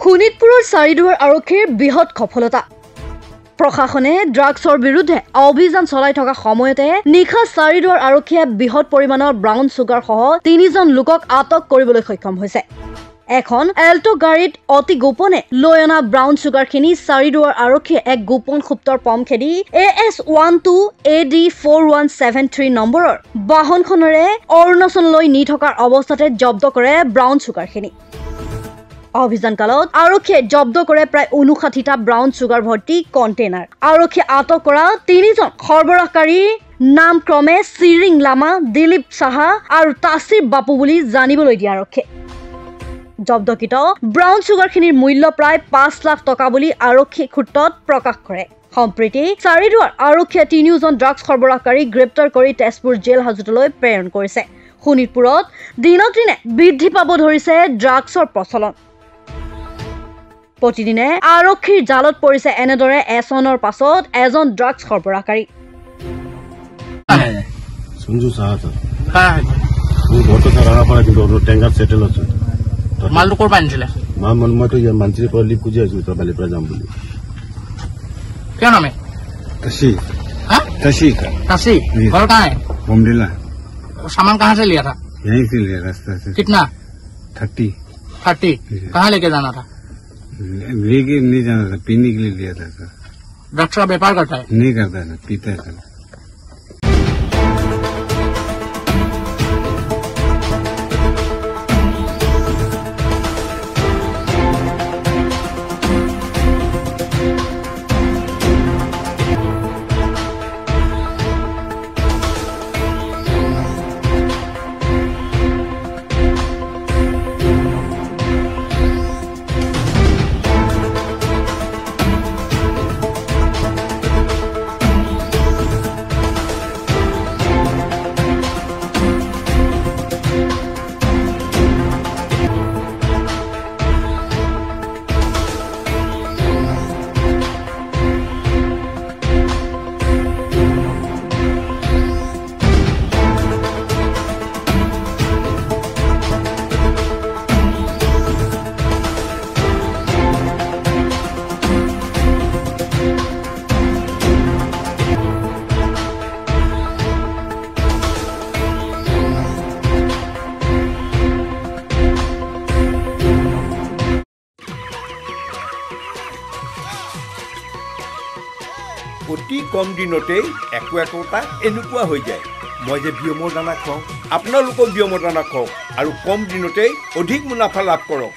শোণিতপুৰৰ চাৰিদুৱাৰ আৰক্ষীৰ বৃহৎ সফলতা প্ৰশাসনে ড্ৰাগছৰ বিৰুদ্ধে অভিযান চলাই থকা সময়তে নিখা চাৰিদুৱাৰ আৰক্ষীয়ে বৃহৎ পৰিমাণৰ ব্ৰাউন চুগাৰ সহ 3জন লোকক আটক কৰিবলৈ সক্ষম হৈছে এখন এল্টো গাড়ীত অতি গোপনে লৈ অনা ব্ৰাউন চুগাৰখিনি চাৰিদুৱাৰ আৰক্ষীয়ে এক গোপন সুপ্তৰ পম খেদি AS12AD4173 নম্বৰৰ বাহনখনেৰে অৰুণাচললৈ নি থকাৰ অৱস্থাতে জব্দ কৰে ব্ৰাউন চুগাৰখিনি অভিযান কালত আৰক্ষীয়ে জব্দ কৰে প্ৰায় 59টা ব্ৰাউন চুগাৰ ভৰ্তি কণ্টেইনাৰ আৰক্ষীয়ে আটক কৰা 3জন সৰবৰাহকাৰীৰ নাম ক্ৰমে চিৰিং লামা দিলীপ সাহা আৰু তাছিৰ বাপু বুলি জানিবলৈ দিয়ে আৰক্ষীয়ে জব্দকৃত ব্ৰাউন চুগাৰখিনিৰ মূল্য প্ৰায় 5 লাখ টকা বুলি আৰক্ষী সূত্ৰত প্ৰকাশ কৰে সম্প্ৰীতি চাৰিদুৱাৰ আৰক্ষীয়ে 3জন ড্ৰাগছ সৰবৰাহকাৰীক গ্ৰেপ্তাৰ কৰি তেজপুৰ জেল হাজতলৈ প্ৰেৰণ কৰিছে শোণিতপুৰত দিনক দিনে বৃদ্ধি পাব ধৰিছে ড্ৰাগছৰ প্ৰচলন প্ৰতিদিনে আৰক্ষীৰ জালত পৰিছে এনেদৰে এছনৰ পাছত এজন ড্ৰাগছ সৰবৰাহকাৰী সঞ্জু সাহা হ্যাঁ ও গত সাৰা পাড়া কিন্তু ট্যাঙ্কাৰ সেটেল আছে মাল তো কৰবা আনছিলে মই তো ইয়াৰ মানচিৰ পৰা লিপ খুজি আছো তই বালিৰ পৰা যাম বুলি क्या नाम है तशी हाँ तशी का काशी घर कहाँ है बोमडिला सामान कहाँ से लिया था यहीं से लिया रास्ता से कितना 30 कहाँ लेके जाना था लेके नहीं जाना था पीने के लिए लिया था सर ड्रग्स का व्यापार करता है नहीं करता है पीता है सर অতি কম দিনতে একোটা এনেকুৱা হৈ যায় মই যে বিয়মৰ দানা খাওঁ আপোনালোকৰ বিয়মৰ দানা খাওক আৰু কম দিনতে অধিক মুনাফা লাভ কৰক